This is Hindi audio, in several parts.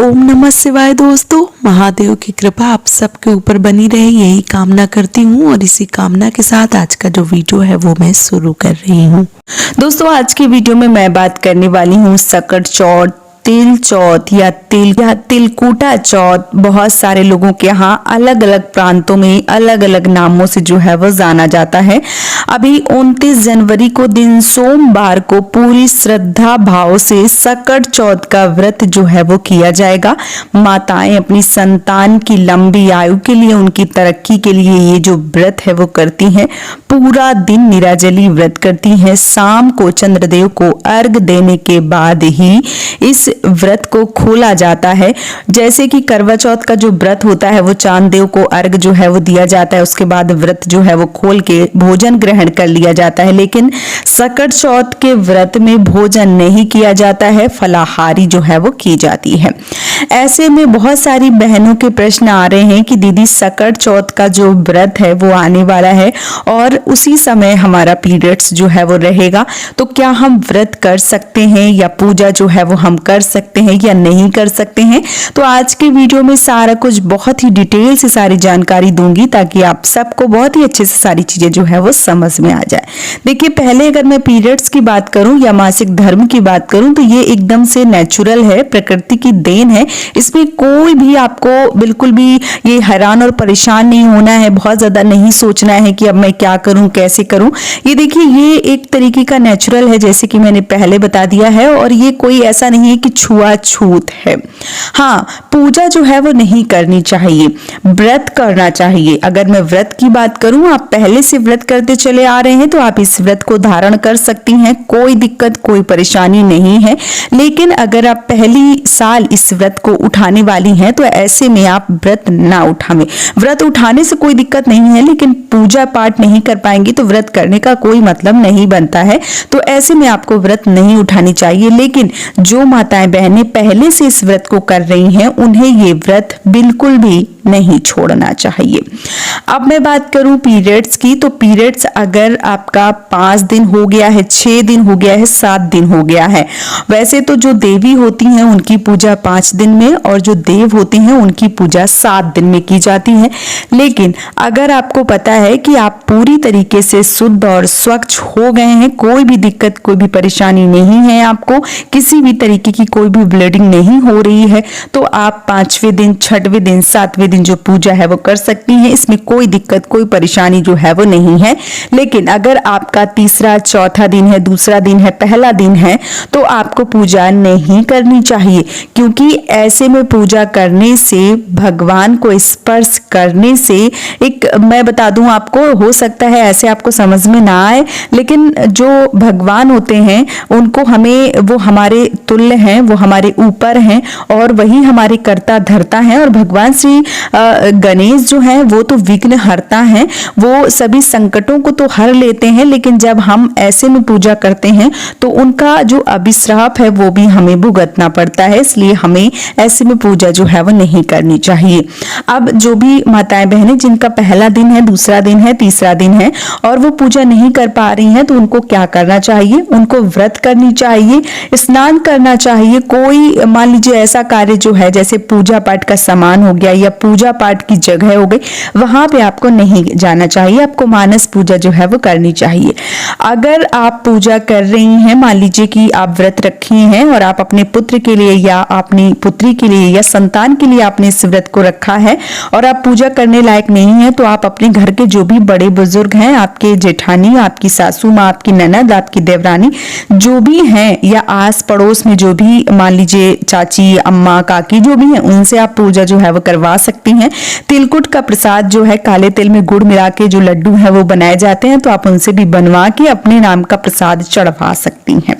ओम नमः शिवाय। दोस्तों, महादेव की कृपा आप सबके ऊपर बनी रहे, यही कामना करती हूँ। और इसी कामना के साथ आज का जो वीडियो है वो मैं शुरू कर रही हूँ। दोस्तों, आज की वीडियो में मैं बात करने वाली हूँ सकट चौथ, तिल चौथ या तिलकुटा चौथ। बहुत सारे लोगों के यहाँ अलग अलग प्रांतों में अलग अलग नामों से जो है वो जाना जाता है। अभी 29 जनवरी को दिन सोमवार को पूरी श्रद्धा भाव से सकट चौथ का व्रत जो है वो किया जाएगा। माताएं अपनी संतान की लंबी आयु के लिए, उनकी तरक्की के लिए ये जो व्रत है वो करती हैं। पूरा दिन निराजली व्रत करती हैं। शाम को चंद्रदेव को अर्घ देने के बाद ही इस व्रत को खोला जाता है। जैसे कि करवा चौथ का जो व्रत होता है वो चांद देव को अर्घ जो है वो दिया जाता है, उसके बाद व्रत जो है वो खोल के भोजन ग्रहण कर लिया जाता है। लेकिन सकट चौथ के व्रत में भोजन नहीं किया जाता है, फलाहारी जो है वो की जाती है। ऐसे में बहुत सारी बहनों के प्रश्न आ रहे हैं कि दीदी सकट चौथ का जो व्रत है वो आने वाला है और उसी समय हमारा पीरियड्स जो है वो रहेगा, तो क्या हम व्रत कर सकते हैं या पूजा जो है वो हम कर सकते हैं या नहीं कर सकते हैं। तो आज के वीडियो में सारा कुछ बहुत ही डिटेल से सारी जानकारी दूंगी ताकि आप सबको बहुत ही अच्छे से सारी चीजें जो है वो समझ में आ जाए। देखिए, पहले अगर मैं पीरियड्स की बात करूं या मासिक धर्म की बात करूं तो ये एकदम से नेचुरल है, प्रकृति की देन है। इसमें कोई भी आपको बिल्कुल भी ये हैरान और परेशान नहीं होना है, बहुत ज्यादा नहीं सोचना है कि अब मैं क्या करूं, कैसे करूं। ये देखिए, ये एक तरीके का नेचुरल है, जैसे कि मैंने पहले बता दिया है। और ये कोई ऐसा नहीं है कि छुआछूत है। हाँ, पूजा जो है वो नहीं करनी चाहिए, व्रत करना चाहिए। अगर मैं व्रत की बात करूं, आप पहले से व्रत करते चले आ रहे हैं तो आप इस व्रत को धारण कर सकती हैं, कोई दिक्कत कोई परेशानी नहीं है। लेकिन अगर आप पहली साल इस व्रत को उठाने वाली हैं तो ऐसे में आप व्रत ना उठावें। व्रत उठाने से कोई दिक्कत नहीं है, लेकिन पूजा पाठ नहीं कर पाएंगी तो व्रत करने का कोई मतलब नहीं बनता है। तो ऐसे में आपको व्रत नहीं उठानी चाहिए। लेकिन जो माताएं बहनें पहले से इस व्रत को कर रही हैं, उन्हें ये व्रत बिल्कुल भी नहीं छोड़ना चाहिए। अब मैं बात करूं पीरियड्स की, तो पीरियड्स अगर आपका 5 दिन हो गया है, 6 दिन हो गया है, 7 दिन हो गया है। वैसे तो जो देवी होती हैं उनकी पूजा 5 दिन में और जो देव होते हैं उनकी पूजा 7 दिन में की जाती है। लेकिन अगर आपको पता है कि आप पूरी तरीके से शुद्ध और स्वच्छ हो गए हैं, कोई भी दिक्कत कोई भी परेशानी नहीं है, आपको किसी भी तरीके की कोई भी ब्लीडिंग नहीं हो रही है, तो आप 5वें दिन, 6वें दिन, 7वें दिन जो पूजा है वो कर सकती हैं। इसमें कोई दिक्कत कोई परेशानी जो है वो नहीं है। लेकिन अगर आपका तीसरा चौथा दिन है, दूसरा दिन है, पहला दिन है, तो आपको पूजा नहीं करनी चाहिए। क्योंकि ऐसे में पूजा करने से, भगवान को स्पर्श करने से, एक मैं बता दूं आपको, हो सकता है ऐसे आपको समझ में ना आए, लेकिन जो भगवान होते हैं उनको हमें, वो हमारे तुल्य हैं, वो हमारे ऊपर हैं और वही हमारे कर्ता धर्ता हैं। और भगवान श्री गणेश जो है वो तो विघ्न हरता है, वो सभी संकटों को तो हर लेते हैं। लेकिन जब हम ऐसे में पूजा करते हैं तो उनका जो अभिश्राप है वो भी हमें भुगतना पड़ता है। इसलिए हमें ऐसे में पूजा जो है वो नहीं करनी चाहिए। अब जो भी माताएं बहनें जिनका पहला दिन है, दूसरा दिन है, तीसरा दिन है और वो पूजा नहीं कर पा रही हैं, तो उनको क्या करना चाहिए? उनको व्रत करनी चाहिए, स्नान करना चाहिए। कोई मान लीजिए ऐसा कार्य जो है, जैसे पूजा पाठ का सामान हो गया या पूजा पाठ की जगह हो गई, वहां पे आपको नहीं जाना चाहिए। आपको मानस पूजा जो है वो करनी चाहिए। अगर आप पूजा कर रही हैं, मान लीजिए कि आप व्रत रखी हैं और आप अपने पुत्र के लिए या अपनी पुत्री के लिए या संतान के लिए आपने इस व्रत को रखा है और आप पूजा करने लायक नहीं है, तो आप अपने घर के जो भी बड़े बुजुर्ग हैं, आपके जेठानी, आपकी सासू माँ, आपकी ननद, आपकी देवरानी जो भी हैं, या आस पड़ोस में जो भी मान लीजिए चाची, अम्मा, काकी जो भी हैं, उनसे आप पूजा जो है वो करवा सकती हैं। तिलकुट का प्रसाद जो है, काले तिल में गुड़ मिला के जो लड्डू है वो बनाए जाते हैं, तो आप उनसे भी बनवा के अपने नाम का प्रसाद चढ़वा सकती हैं।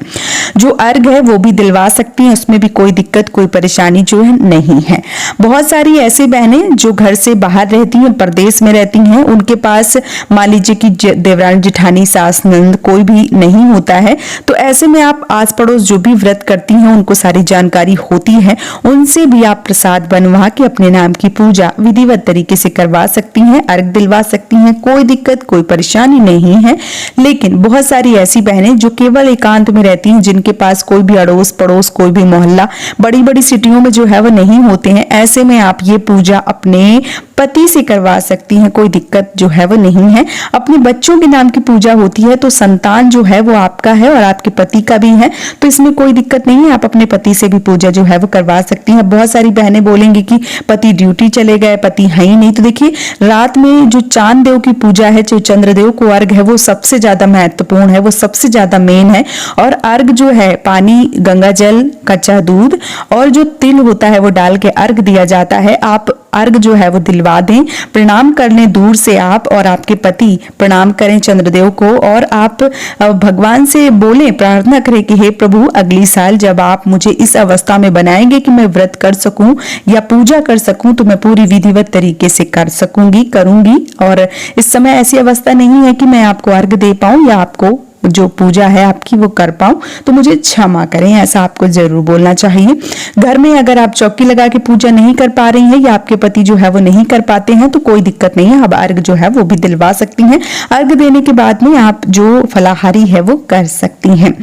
जो अर्घ है वो भी दिलवा सकती हैं, उसमें भी कोई दिक्कत कोई परेशानी जो है नहीं है। बहुत सारी ऐसी बहनें जो घर से बाहर रहती हैं, परदेश में रहती हैं, उनके पास मान लीजिए कि देवरानी जेठानी सास नंद कोई भी नहीं होता है, तो ऐसे में आप आस पड़ोस जो भी व्रत करती हैं उनको सारी जानकारी होती है, उनसे भी आप प्रसाद बनवा के अपने नाम की पूजा विधिवत तरीके से करवा सकती हैं, अर्घ दिलवा सकती हैं। कोई दिक्कत कोई परेशानी नहीं है। लेकिन बहुत सारी ऐसी बहनें जो केवल एकांत में रहती हैं, जिनके पास कोई भी अड़ोस पड़ोस कोई भी मोहल्ला बड़ी बड़ी सिटियों में जो है वो नहीं होते हैं, ऐसे में आप ये पूजा अपने पति से करवा सकती हैं, कोई दिक्कत जो है वो नहीं है। अपने बच्चों के नाम की पूजा होती है तो संतान जो है वो आपका है और आपके पति का भी है, तो इसमें कोई दिक्कत नहीं है, आप अपने पति से भी पूजा जो है वो करवा सकती हैं। बहुत सारी बहनें बोलेंगी कि पति ड्यूटी चले गए, पति है ही नहीं, तो देखिए रात में जो चांद देव की पूजा है, जो चंद्रदेव को अर्घ है, वो सबसे ज्यादा महत्वपूर्ण है, वो सबसे ज्यादा मेन है। और अर्घ जो है पानी, गंगा जल, कच्चा दूध और जो तिल होता है वो डाल के अर्घ दिया जाता है। आप अर्घ जो है वो दिलवा दें, प्रणाम कर लें दूर से आप और आपके पति प्रणाम करें चंद्रदेव को, और आप भगवान से बोलें, प्रार्थना करें कि हे प्रभु, अगली साल जब आप मुझे इस अवस्था में बनाएंगे कि मैं व्रत कर सकूं या पूजा कर सकूं, तो मैं पूरी विधिवत तरीके से कर सकूंगी, करूंगी। और इस समय ऐसी अवस्था नहीं है कि मैं आपको अर्घ दे पाऊं या आपको जो पूजा है आपकी वो कर पाऊं, तो मुझे क्षमा करें, ऐसा आपको जरूर बोलना चाहिए। घर में अगर आप चौकी लगा के पूजा नहीं कर पा रही हैं या आपके पति जो है वो नहीं कर पाते हैं, तो कोई दिक्कत नहीं है, अब अर्घ जो है वो भी दिलवा सकती हैं। अर्घ देने के बाद में आप जो फलाहारी है वो कर सकती हैं।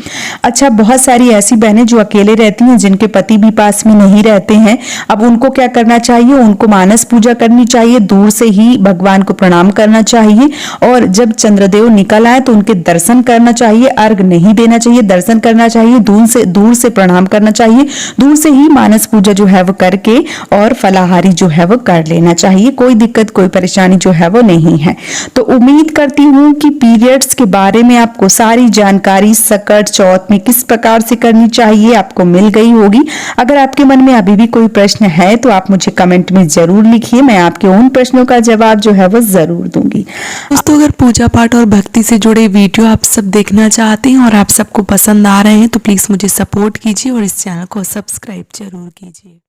अच्छा, बहुत सारी ऐसी बहनें जो अकेले रहती हैं, जिनके पति भी पास में नहीं रहते हैं, अब उनको क्या करना चाहिए? उनको मानस पूजा करनी चाहिए, दूर से ही भगवान को प्रणाम करना चाहिए, और जब चंद्रदेव निकल आए तो उनके दर्शन करना चाहिए, अर्घ नहीं देना चाहिए, दर्शन करना चाहिए, दूर से प्रणाम करना चाहिए, दूर से ही मानस पूजा जो है वो करके और फलाहारी जो है वो कर लेना चाहिए। कोई दिक्कत कोई परेशानी जो है वो नहीं है। तो उम्मीद करती हूँ कि पीरियड्स के बारे में आपको सारी जानकारी सकट चौथ में किस प्रकार से करनी चाहिए आपको मिल गई होगी। अगर आपके मन में अभी भी कोई प्रश्न है तो आप मुझे कमेंट में जरूर लिखिए, मैं आपके उन प्रश्नों का जवाब जो है वो जरूर दूंगी। दोस्तों, अगर पूजा पाठ और भक्ति से जुड़े वीडियो आप सब देखना चाहते हैं और आप सबको पसंद आ रहे हैं तो प्लीज मुझे सपोर्ट कीजिए और इस चैनल को सब्सक्राइब जरूर कीजिए।